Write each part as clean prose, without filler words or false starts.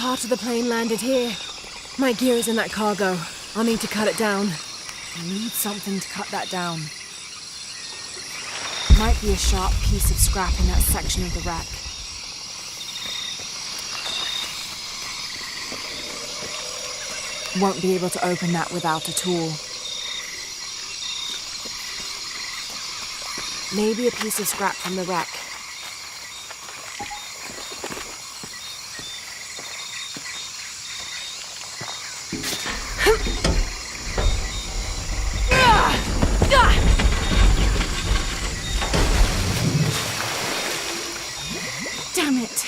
part of the plane landed here. My gear is in that cargo. I'll need to cut it down. You need something to cut that down. Might be a sharp piece of scrap in that section of the wreck. Won't be able to open that without a tool. Maybe a piece of scrap from the wreck. Damn it!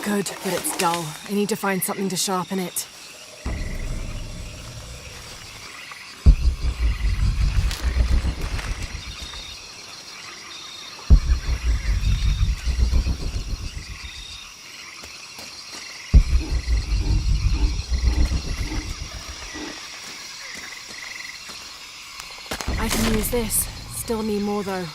Good, but it's dull. I need to find something to sharpen it. I can use this. Still need more though.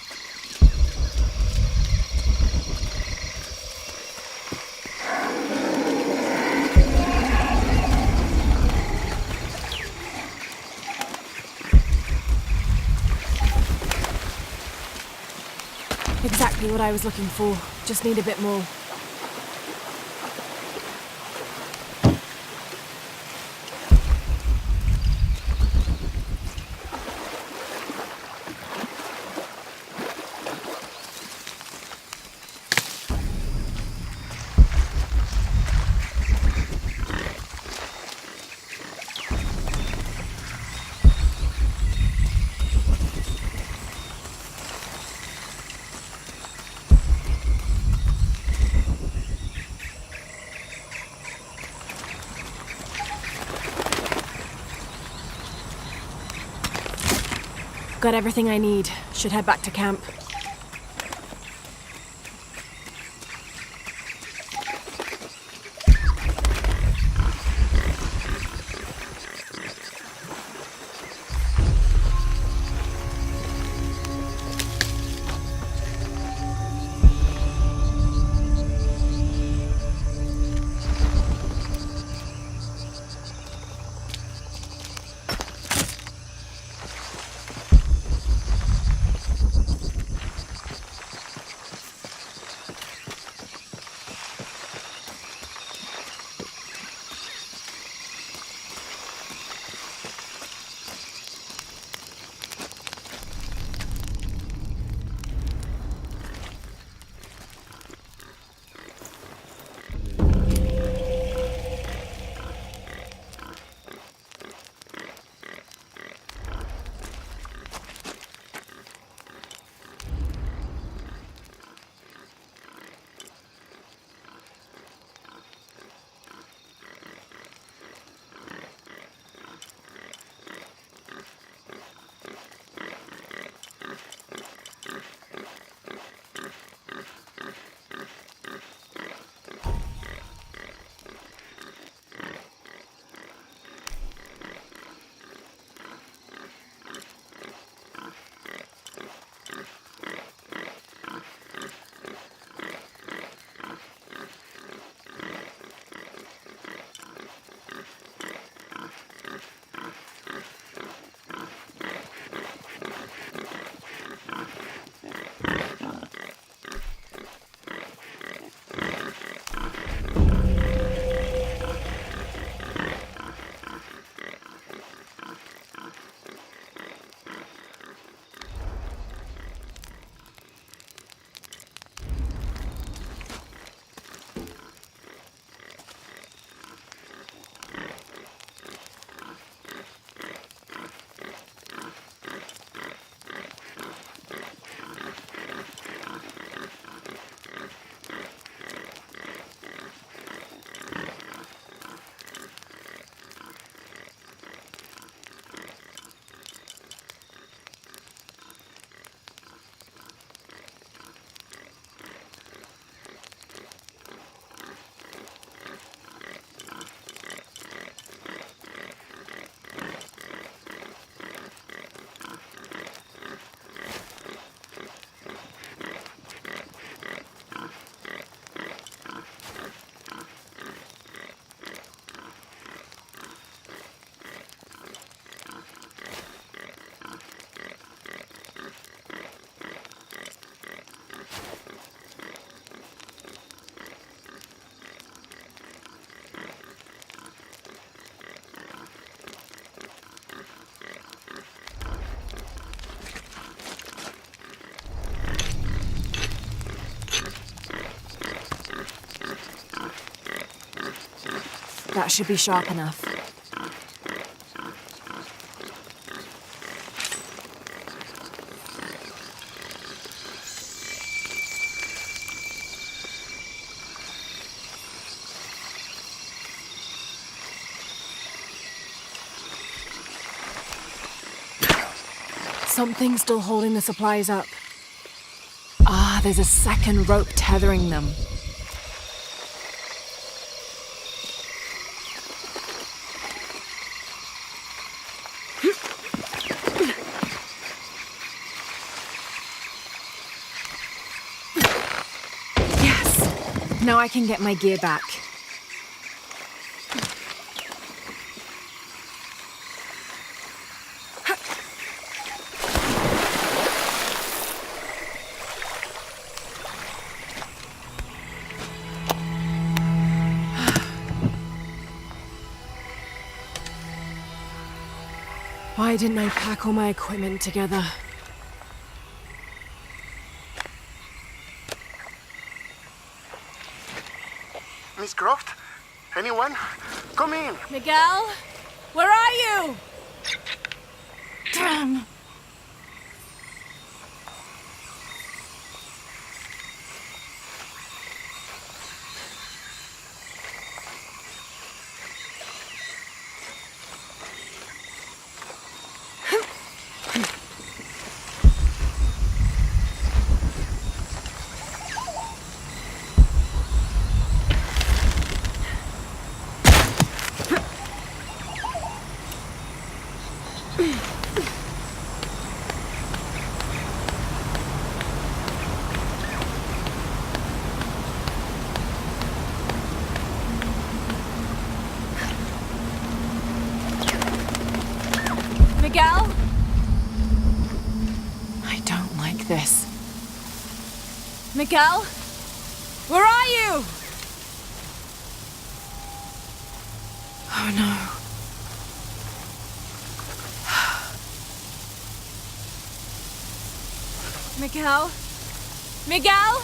Exactly what I was looking for. Just need a bit more. Got everything I need. Should head back to camp. That should be sharp enough. Something's still holding the supplies up. Ah, there's a second rope tethering them. Yes! Now I can get my gear back. Why didn't I pack all my equipment together? Miss Croft? Anyone? Come in! Miguel? Where are you? Damn! Miguel? I don't like this. Miguel? Where are you? Oh no. Miguel? Miguel?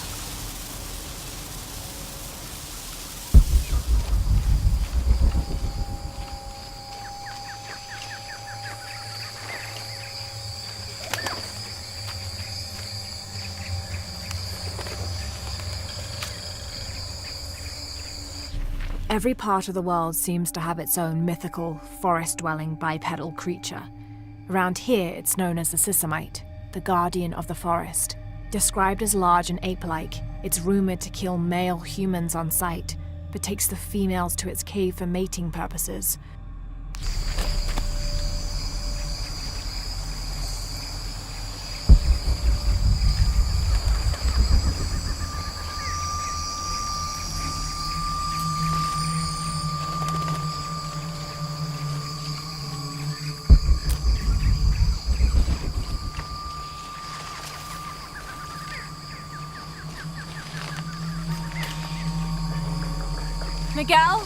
Every part of the world seems to have its own mythical, forest-dwelling bipedal creature. Around here, it's known as the Sisamite, the guardian of the forest. Described as large and ape-like, it's rumored to kill male humans on sight, but takes the females to its cave for mating purposes. Miguel?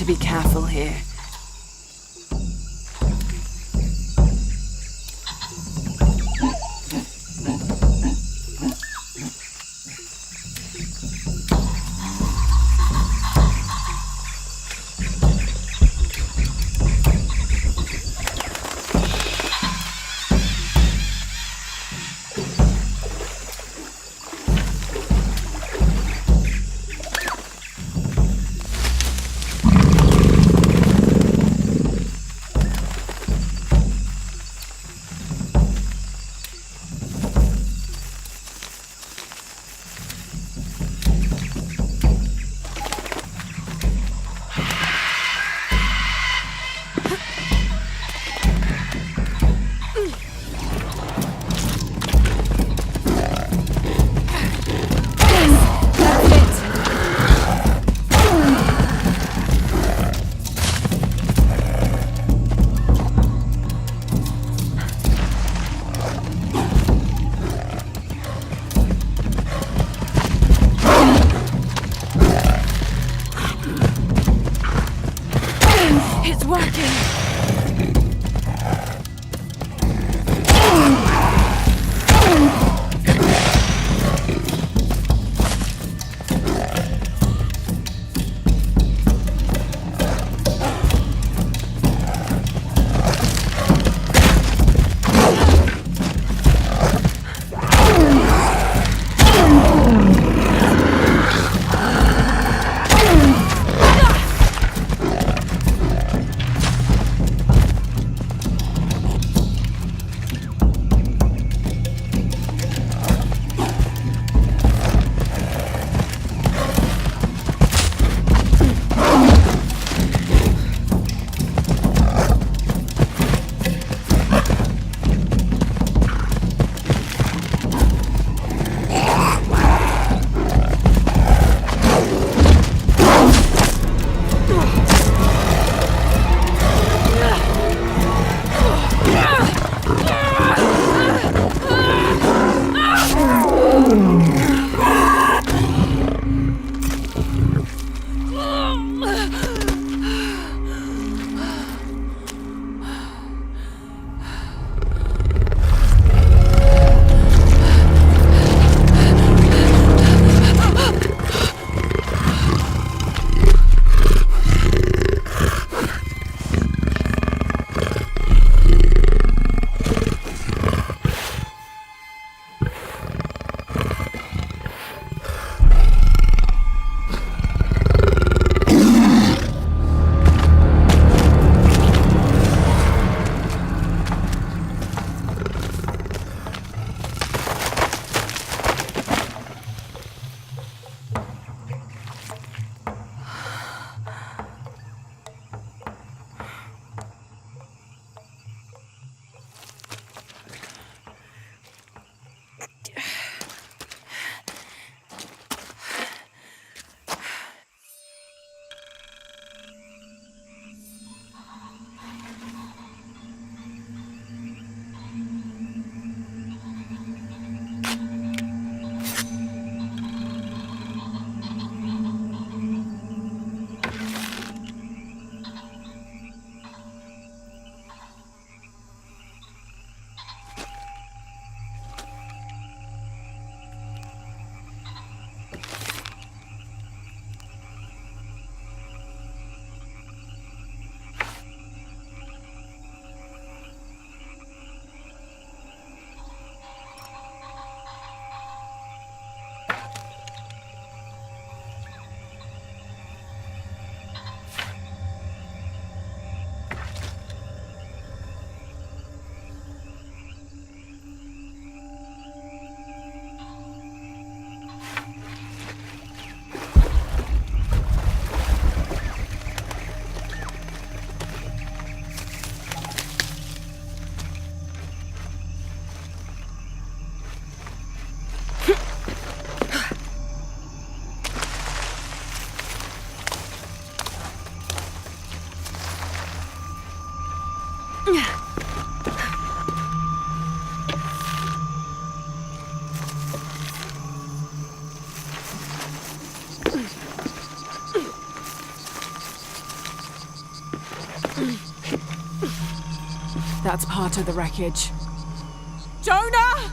be careful here. That's part of the wreckage. Jonah!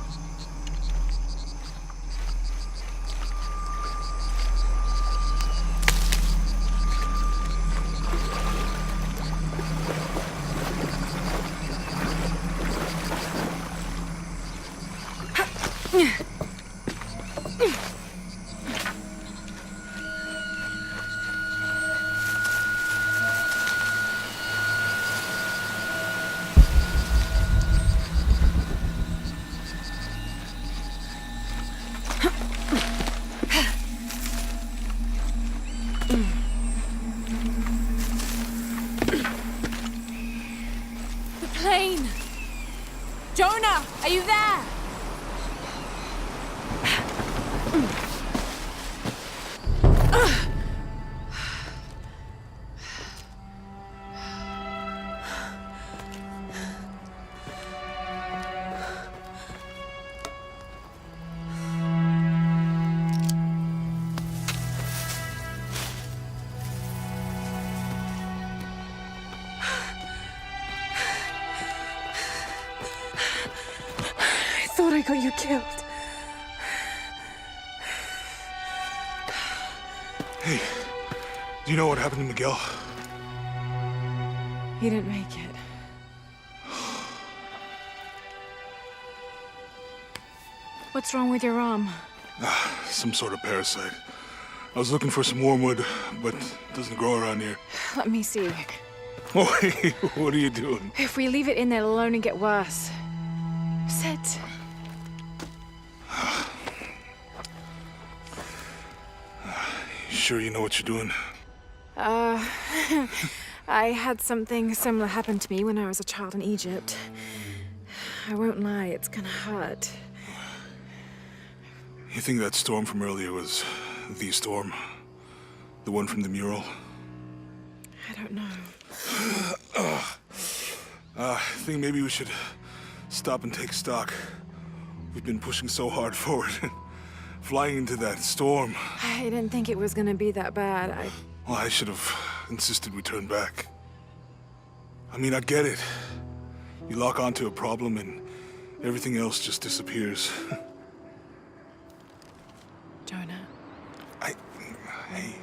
Plane! Jonah, are you there? I thought I got you killed. Hey, do you know what happened to Miguel? He didn't make it. What's wrong with your arm? Some sort of parasite. I was looking for some wormwood, but it doesn't grow around here. Let me see. Oh, hey, what are you doing? If we leave it in there, it'll only get worse. Sit. You sure you know what you're doing? I had something similar happen to me when I was a child in Egypt. I won't lie, it's gonna hurt. You think that storm from earlier was the storm? The one from the mural? I don't know. I think maybe we should stop and take stock. We've been pushing so hard forward, flying into that storm. I didn't think it was gonna be that bad. Well, I should have insisted we turn back. I mean, I get it. You lock onto a problem and everything else just disappears. Jonah. Hey,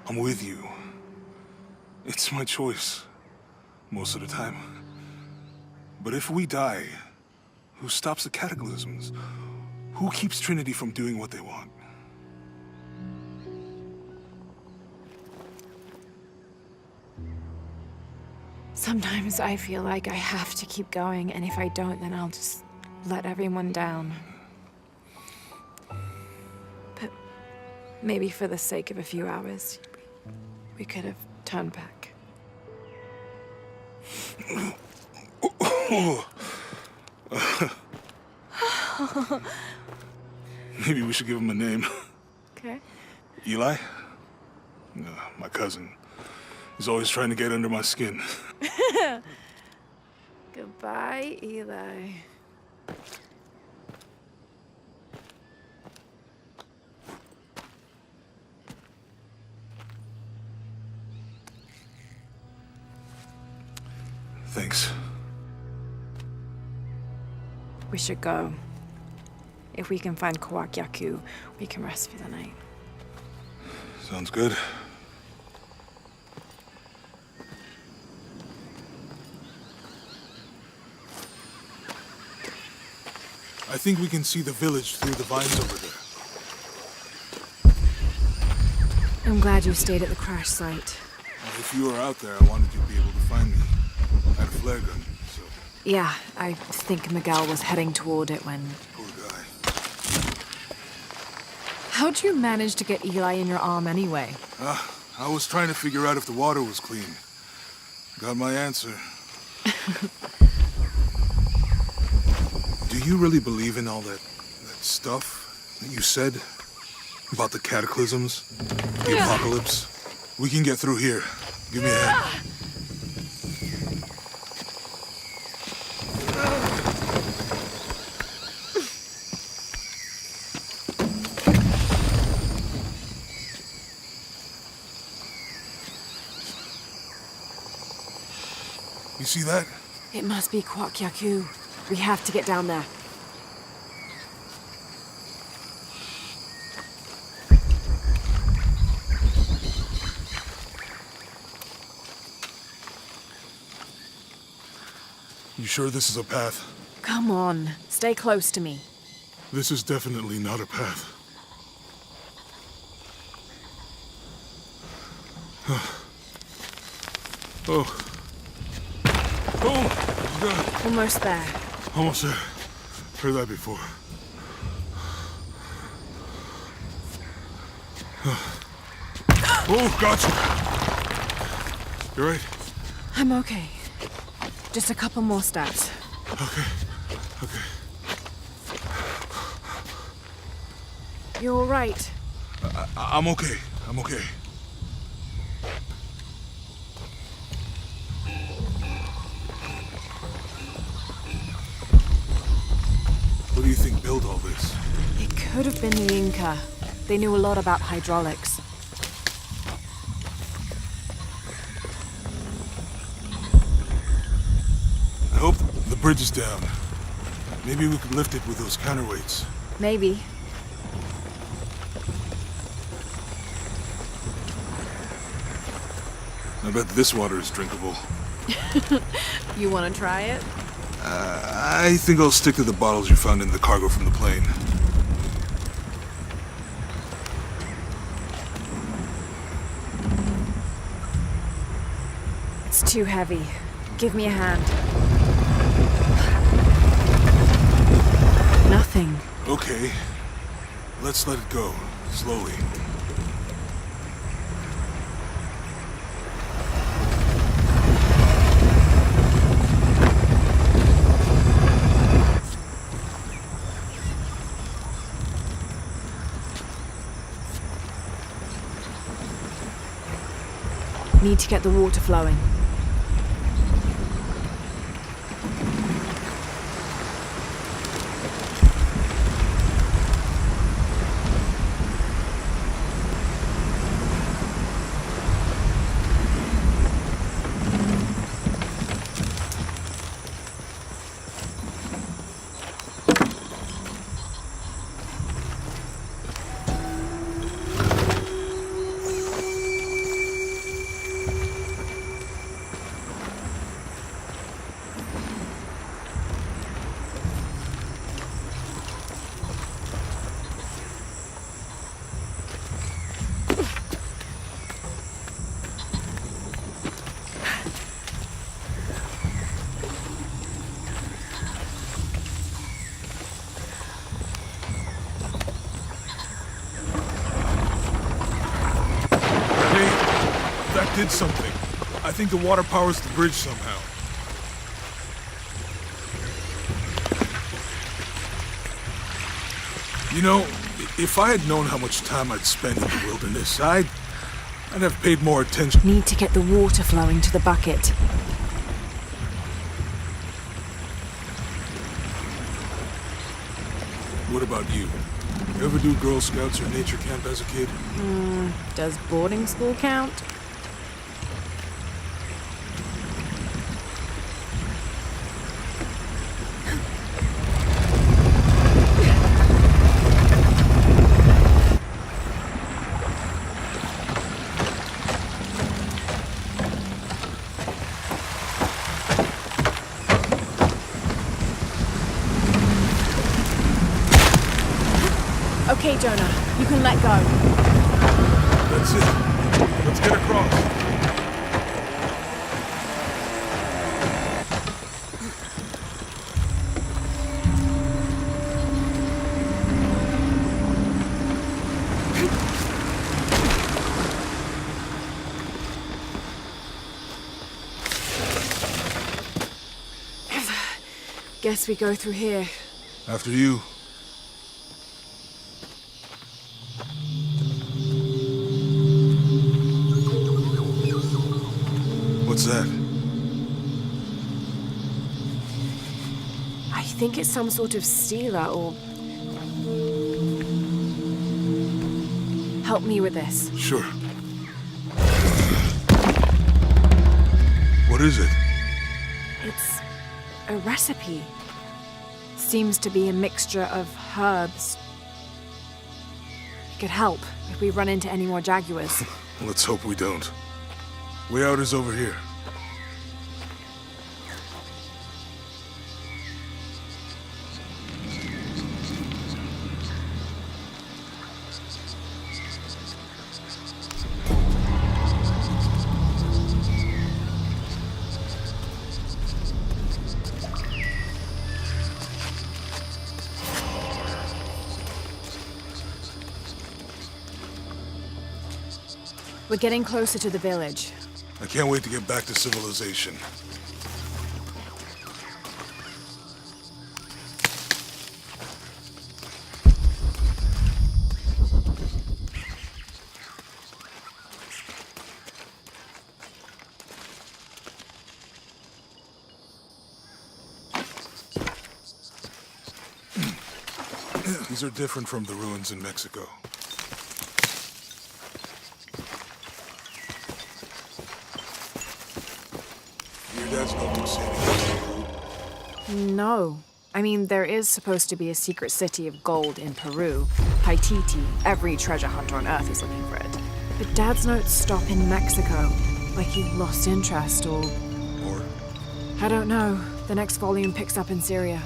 I'm with you. It's my choice, most of the time. But if we die, who stops the cataclysms? Who keeps Trinity from doing what they want? Sometimes I feel like I have to keep going, and if I don't, then I'll just let everyone down. But maybe for the sake of a few hours, we could have turned back. Maybe we should give him a name. Okay. Eli? No, my cousin. He's always trying to get under my skin. Goodbye, Eli. Thanks. We should go. If we can find Kawakyaku, we can rest for the night. Sounds good. I think we can see the village through the vines over there. I'm glad you stayed at the crash site. If you were out there, I wanted you to be able to find me. I had a flare gun, so... Yeah, I think Miguel was heading toward it when... Poor guy. How'd you manage to get Eli in your arm anyway? I was trying to figure out if the water was clean. Got my answer. Do you really believe in all that stuff that you said? About the cataclysms? The apocalypse? We can get through here. Give me a hand. You see that? It must be Kwakyaku. We have to get down there. You sure this is a path? Come on, stay close to me. This is definitely not a path. Oh. Oh! God. Almost there. Almost there. Heard that before. Oh, gotcha! You right? I'm okay. Just a couple more steps. Okay. Okay. You're all right. I'm okay. I'm okay. What do you think built all this? It could have been the Inca. They knew a lot about hydraulics. I hope the bridge is down. Maybe we could lift it with those counterweights. Maybe. I bet this water is drinkable. You want to try it? I think I'll stick to the bottles you found in the cargo from the plane. It's too heavy. Give me a hand. Nothing. Okay. Let's let it go. Slowly. Need to get the water flowing. Did something. I think the water powers the bridge somehow. You know, if I had known how much time I'd spend in the wilderness, I'd have paid more attention. Need to get the water flowing to the bucket. What about you? You ever do Girl Scouts or nature camp as a kid? Does boarding school count? Okay, Jonah, you can let go. That's it. Let's get across. Guess we go through here. After you. What's that? I think it's some sort of sealer or... Help me with this. Sure. What is it? It's a recipe. Seems to be a mixture of herbs. It could help if we run into any more jaguars. Let's hope we don't. Way out is over here. We're getting closer to the village. I can't wait to get back to civilization. These are different from the ruins in Mexico. Your dad's not been saying. No. I mean, there is supposed to be a secret city of gold in Peru. Paititi. Every treasure hunter on Earth is looking for it. But Dad's notes stop in Mexico. Like he lost interest or... Or? I don't know. The next volume picks up in Syria.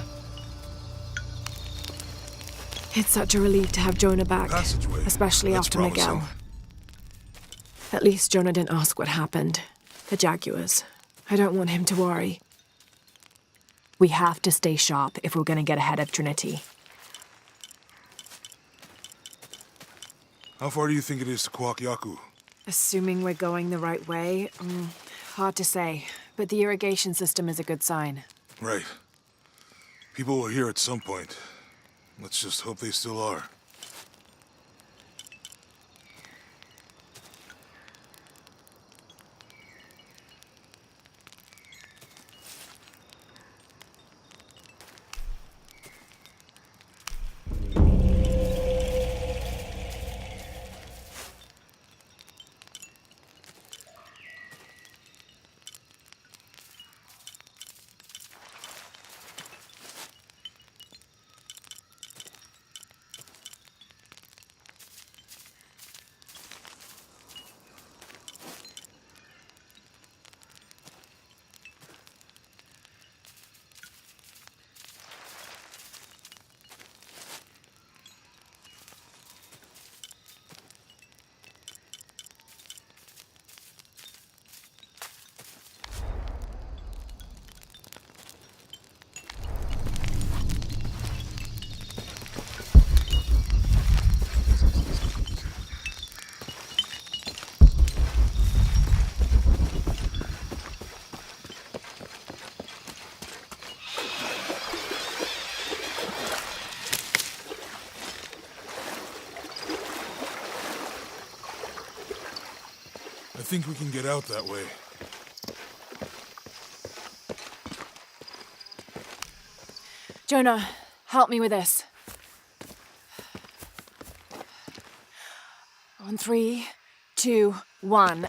It's such a relief to have Jonah back. Passageway. Especially That's after promising. Miguel. At least Jonah didn't ask what happened. The jaguars. I don't want him to worry. We have to stay sharp if we're going to get ahead of Trinity. How far do you think it is to Kwakyaku? Assuming we're going the right way, hard to say. But the irrigation system is a good sign. Right. People were here at some point. Let's just hope they still are. I think we can get out that way. Jonah, help me with this. On 3, 2, 1.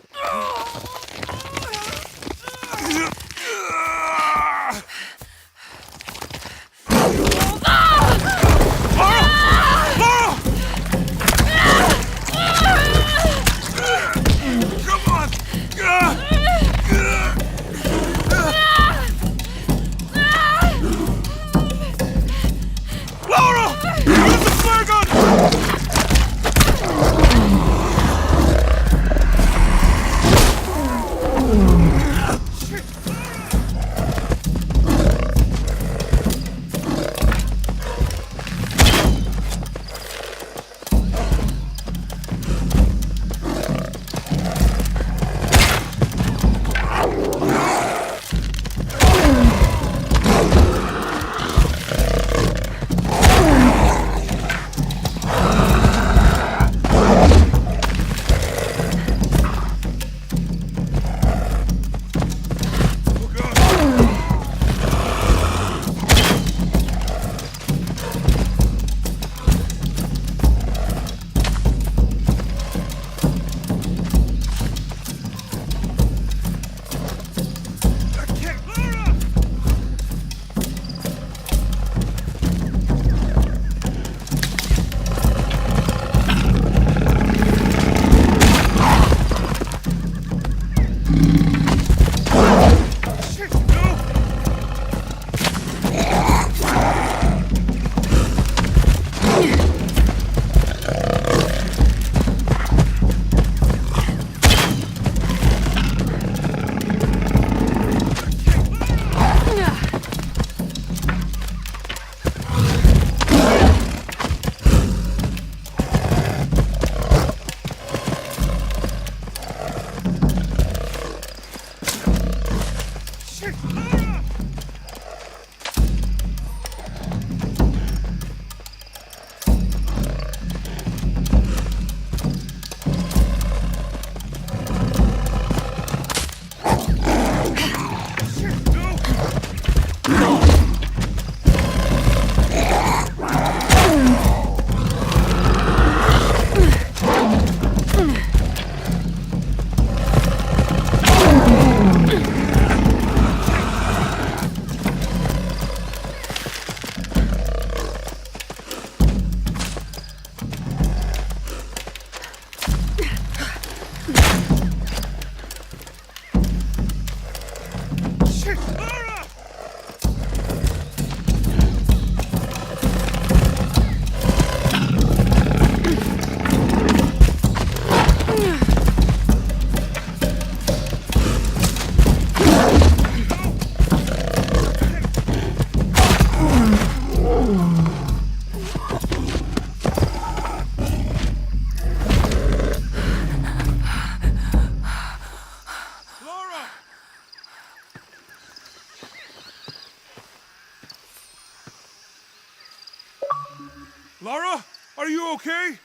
Lara, are you okay?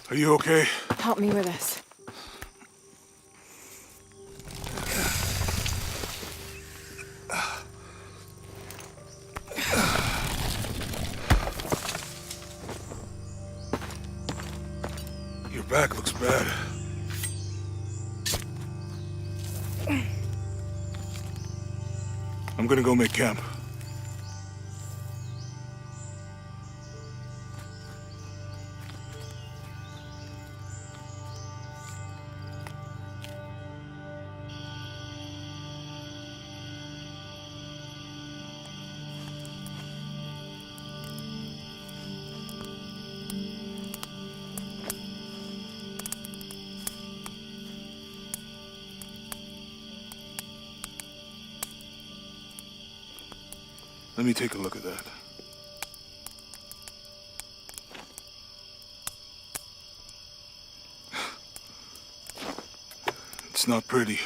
Are you okay? Help me with this. Your back looks bad. I'm gonna go make camp. Let me take a look at that. It's not pretty.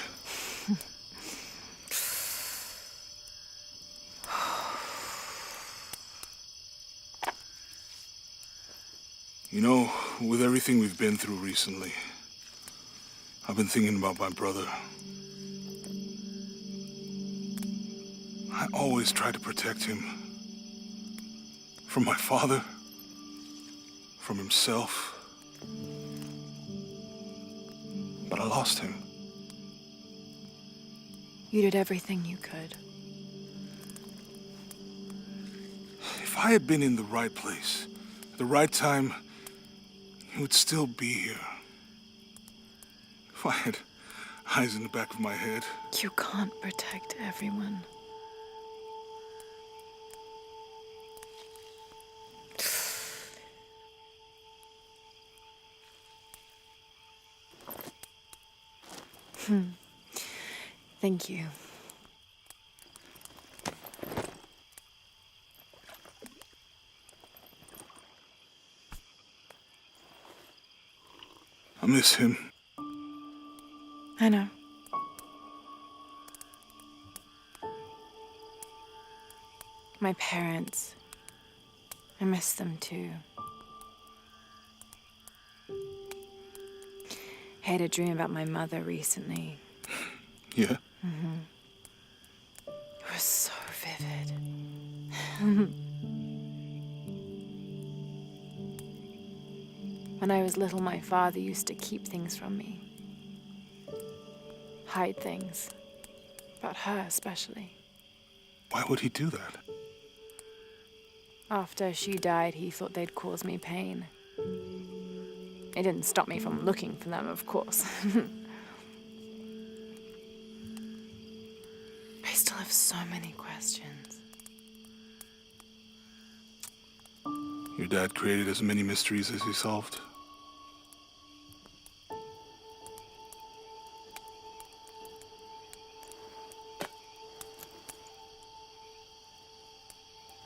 You know, with everything we've been through recently, I've been thinking about my brother. I always tried to protect him. From my father. From himself. But I lost him. You did everything you could. If I had been in the right place, at the right time, he would still be here. If I had eyes in the back of my head. You can't protect everyone. Thank you. I miss him. I know. My parents. I miss them too. I had a dream about my mother recently. Yeah? It was so vivid. When I was little, my father used to keep things from me. Hide things. About her, especially. Why would he do that? After she died, he thought they'd cause me pain. It didn't stop me from looking for them, of course. I still have so many questions. Your dad created as many mysteries as he solved.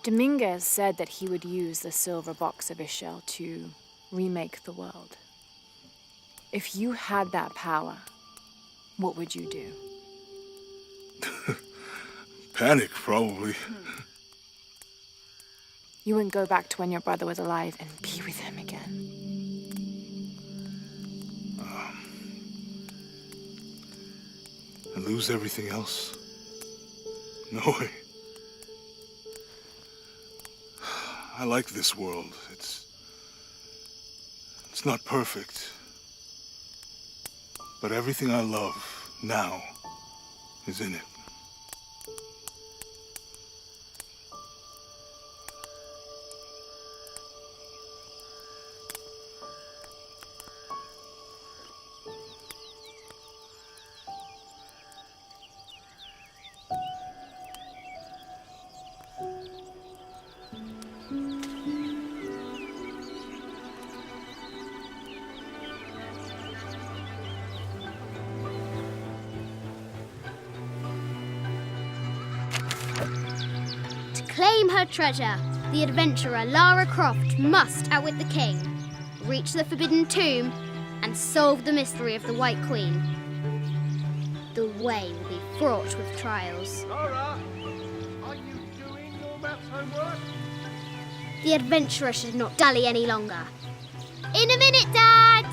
Dominguez said that he would use the silver box of Ishel to remake the world. If you had that power, what would you do? Panic, probably. You wouldn't go back to when your brother was alive and be with him again. And lose everything else? No way. I like this world. It's not perfect. But everything I love now is in it. Claim her treasure. The adventurer Lara Croft must outwit the king, reach the forbidden tomb, and solve the mystery of the White Queen. The way will be fraught with trials. Lara, are you doing your maths The adventurer should not dally any longer. In a minute, Dad!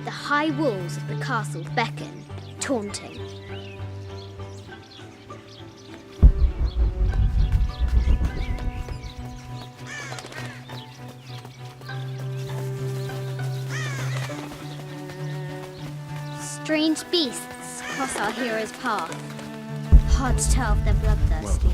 The high walls of the castle beckon, taunting. Strange beasts cross our hero's path. Hard to tell if they're bloodthirsty.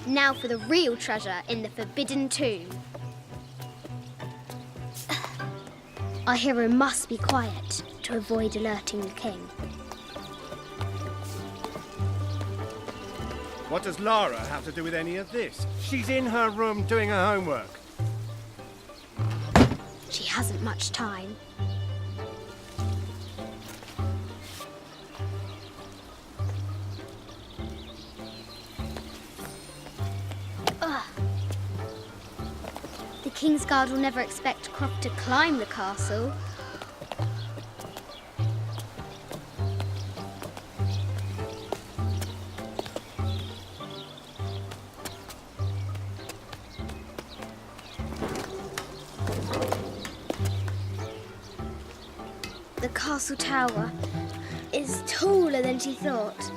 Now for the real treasure in the Forbidden Tomb. Our hero must be quiet to avoid alerting the king. What does Lara have to do with any of this? She's in her room doing her homework. She hasn't much time. The King's Guard will never expect Croft to climb the castle. The castle tower is taller than she thought.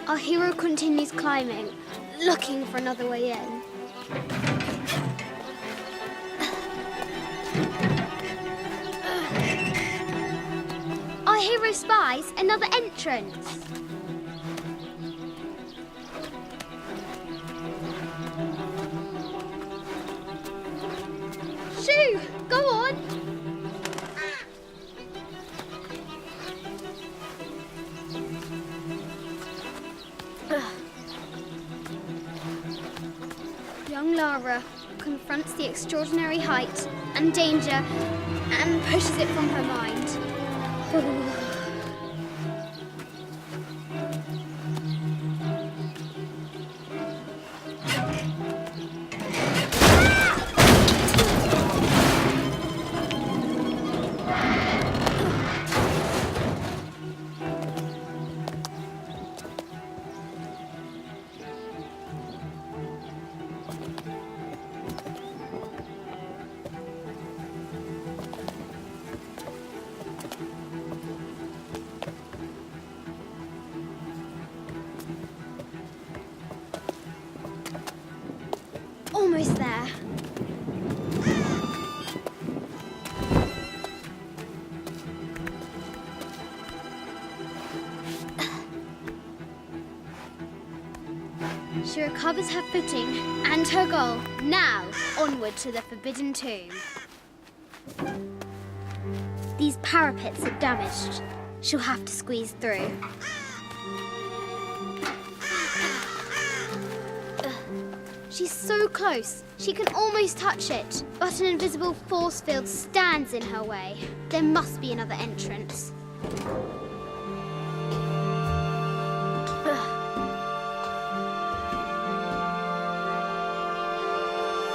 Our hero continues climbing, looking for another way in. Our hero spies another entrance. Shoo! Go on! Young Lara confronts the extraordinary height and danger and pushes it from her mind. Almost there. She recovers her footing and her goal. Now, onward to the Forbidden Tomb. These parapets are damaged. She'll have to squeeze through. She's so close, she can almost touch it, but an invisible force field stands in her way. There must be another entrance.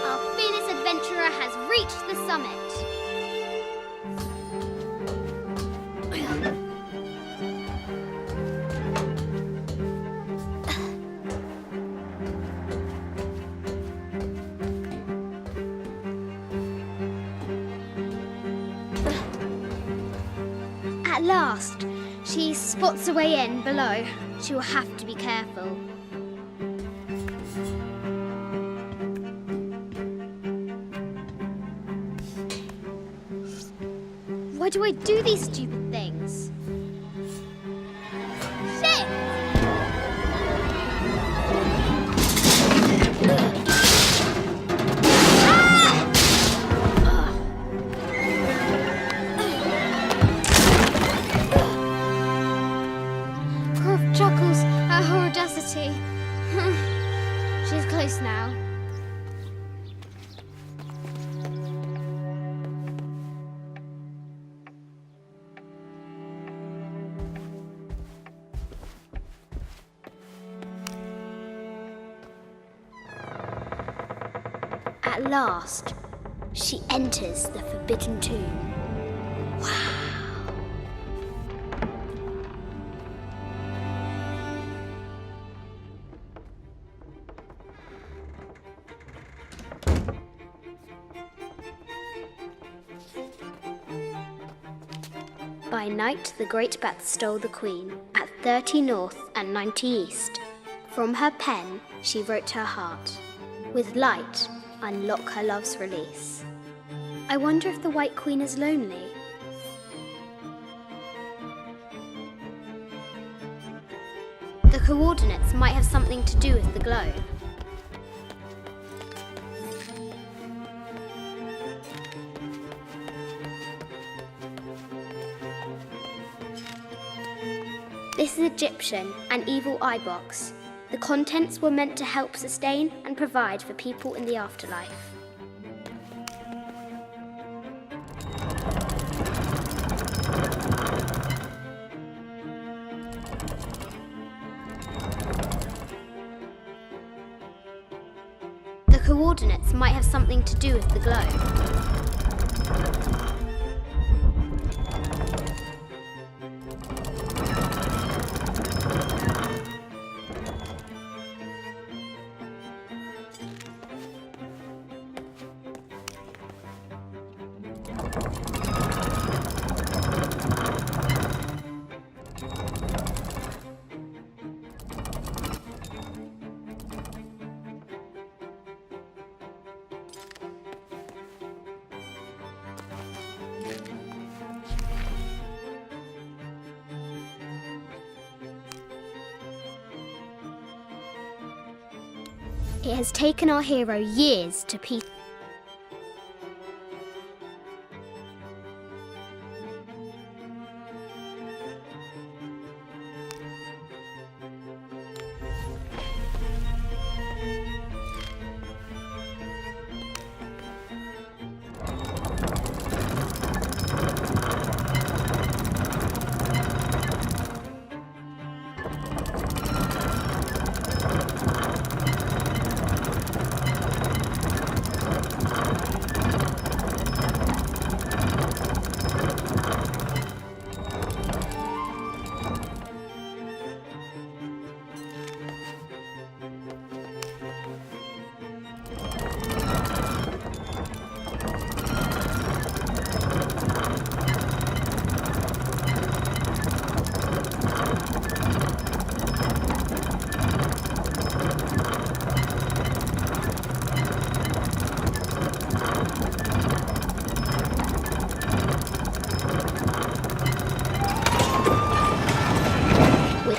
Our fearless adventurer has reached the summit. At last, she spots a way in below. She will have to be careful. Why do I do these stupid things? Shit! Croft chuckles at her audacity. She's close now. At last, she enters the Forbidden Tomb. Wow. By night, the great bat stole the queen at 30 north and 90 east. From her pen, she wrote her heart. With light, unlock her love's release. I wonder if the White Queen is lonely. The coordinates might have something to do with the globe. This is Egyptian, an evil eye box. The contents were meant to help sustain and provide for people in the afterlife. The coordinates might have something to do with the globe. It has taken our hero years to piece.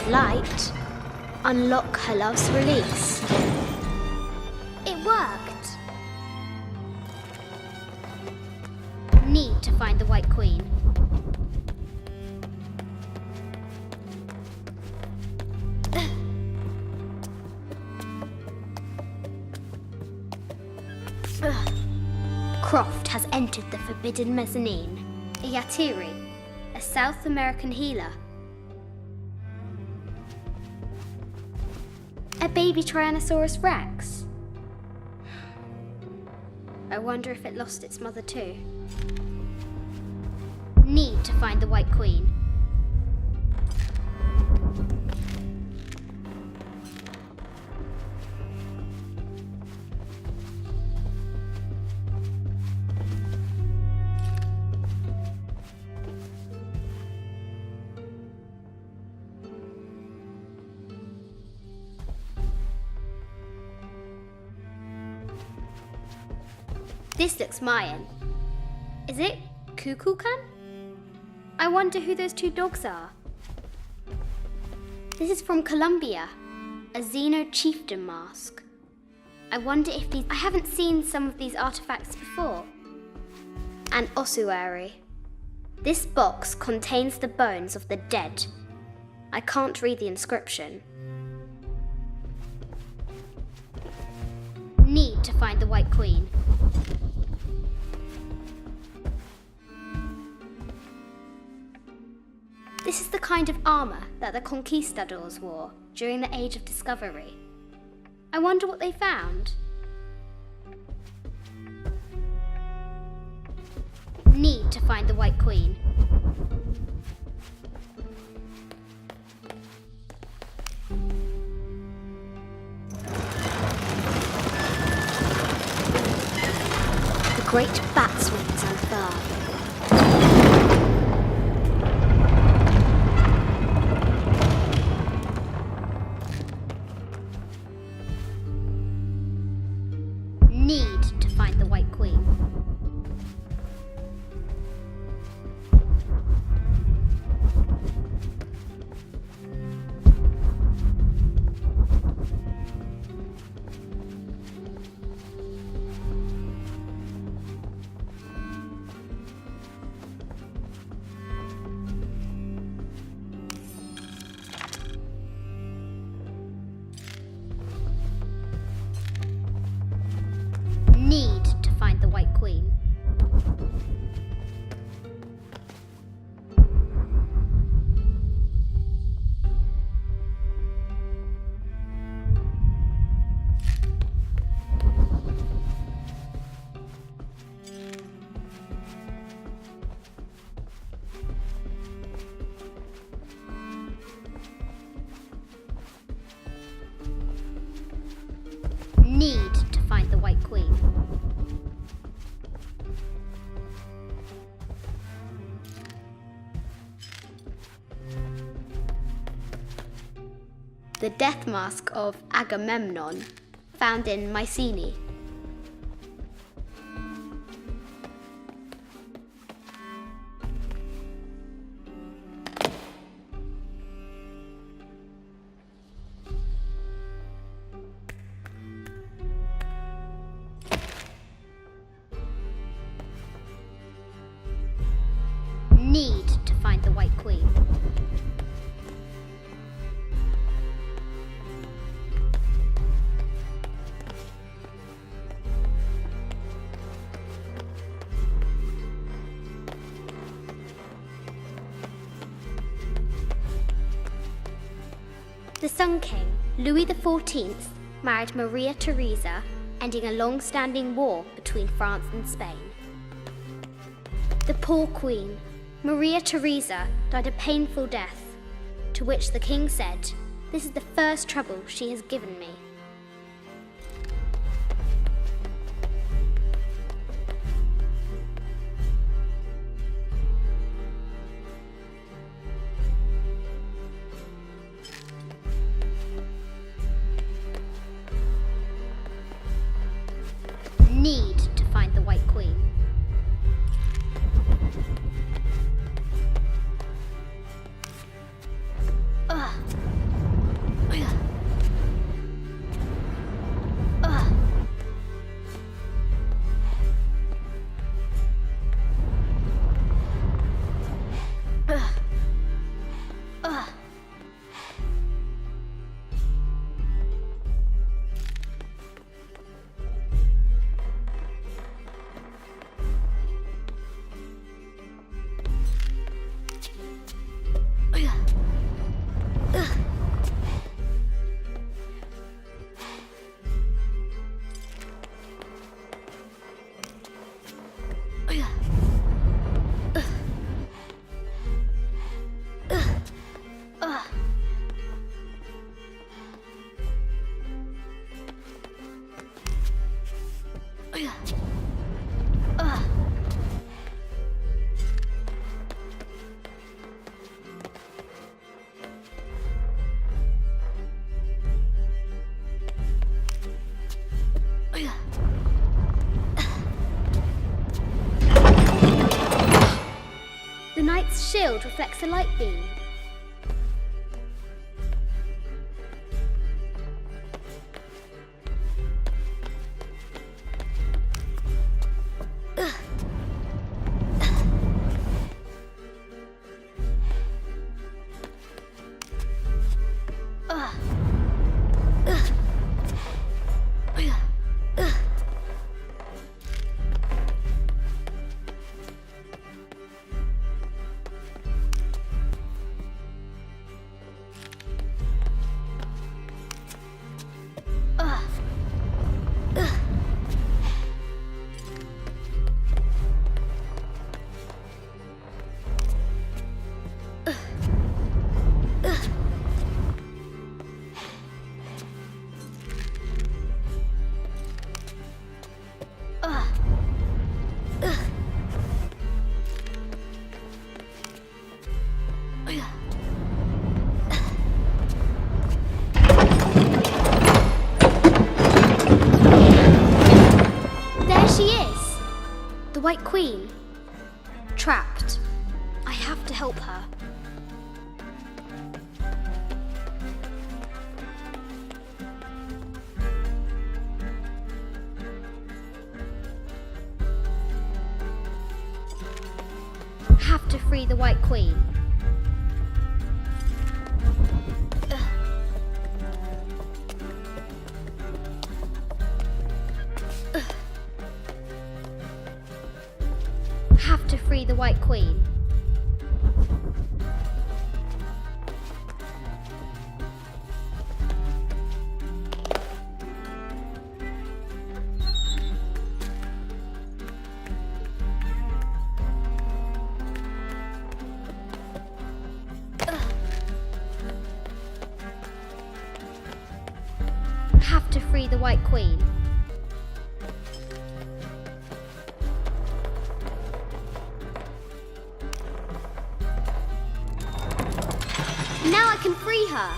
Light, unlock her love's release. It worked. Need to find the White Queen. Croft has entered the Forbidden Mezzanine. A Yatiri, a South American healer. A baby Tyrannosaurus Rex. I wonder if it lost its mother too. Need to find the White Queen. This looks Mayan. Is it Kukulkan? I wonder who those two dogs are. This is from Colombia, a Xeno chieftain mask. I wonder if these... I haven't seen some of these artifacts before. An ossuary. This box contains the bones of the dead. I can't read the inscription. Need to find the White Queen. This is the kind of armour that the conquistadors wore during the Age of Discovery. I wonder what they found. Need to find the White Queen. The great bat's wings unfurl. Need to find the White Queen. Need to find the White Queen. Need to find the White Queen. The death mask of Agamemnon, found in Mycenae. Need to find the White Queen. The Sun King, Louis XIV, married Maria Theresa, ending a long-standing war between France and Spain. The poor Queen, Maria Theresa, died a painful death, to which the king said, "This is the first trouble she has given me." Need to find the White Queen. shield reflects the light beam. White Queen. Trapped. I have to help her. Have to free the White Queen. Have to free the White Queen. Have to free the White Queen. Now I can free her.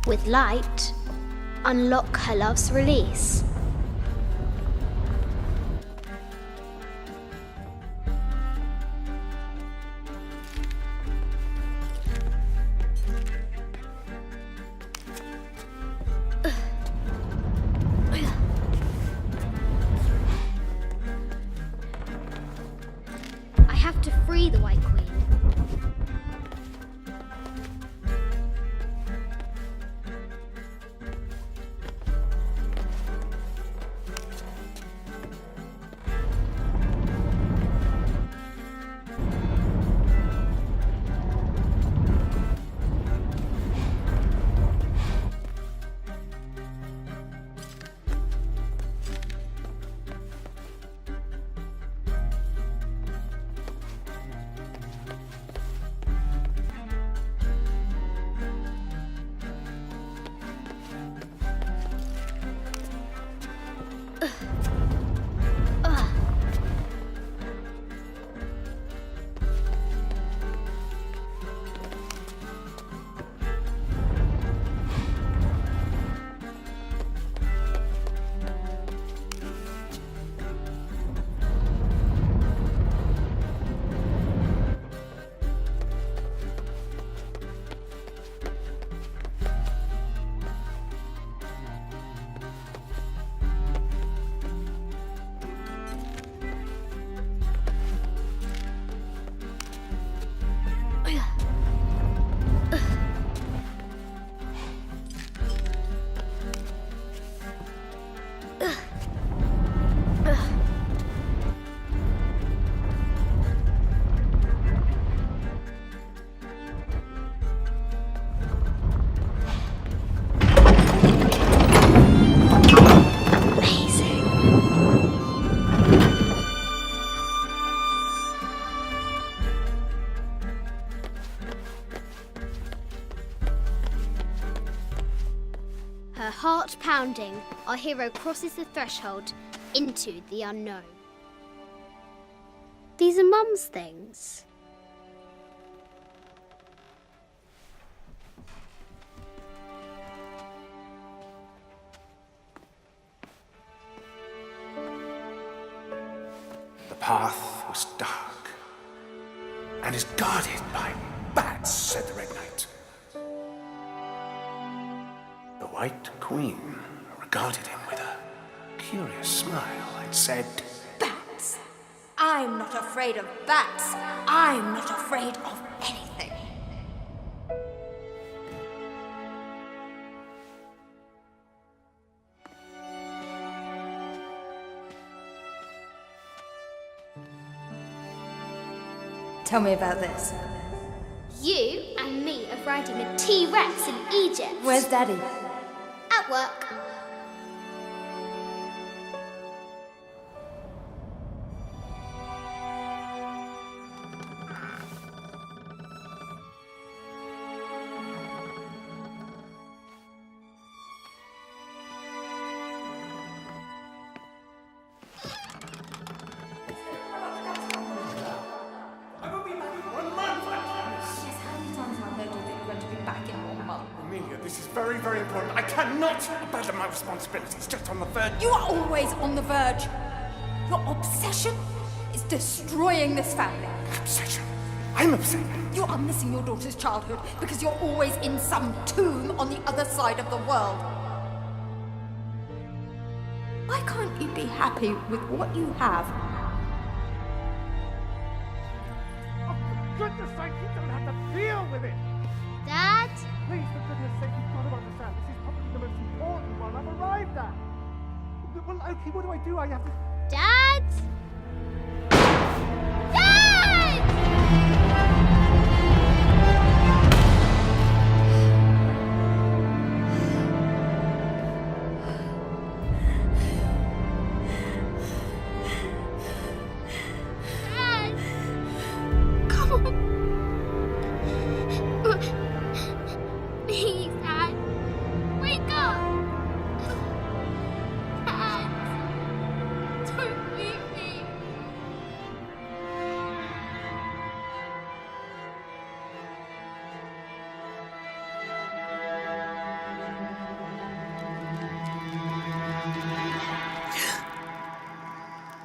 With light, unlock her love's release. I have to free the White Queen. Her heart pounding, our hero crosses the threshold into the unknown. These are Mum's things. path was dark and is guarded by bats, said the Red Knight. The White Queen regarded him with a curious smile and said, Bats! I'm not afraid of bats. I'm not afraid of anything. Tell me about this. You and me are riding a T-Rex in Egypt. Where's Daddy? At work. Amelia, this is very, very important. I cannot abandon my responsibilities just on the verge. You are always on the verge. Your obsession is destroying this family. Obsession? I'm upset. You are missing your daughter's childhood because you're always in some tomb on the other side of the world. Why can't you be happy with what you have? Oh, for goodness sake, you don't have to deal with it. Dad? Please, for goodness sake, you've got to understand. This is probably the most important one I've arrived at. Well, okay, what do? I have to... Dad? Dad! Dad! Come on. Please, Dad. Wake up. Dad. Don't leave me.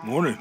Morning.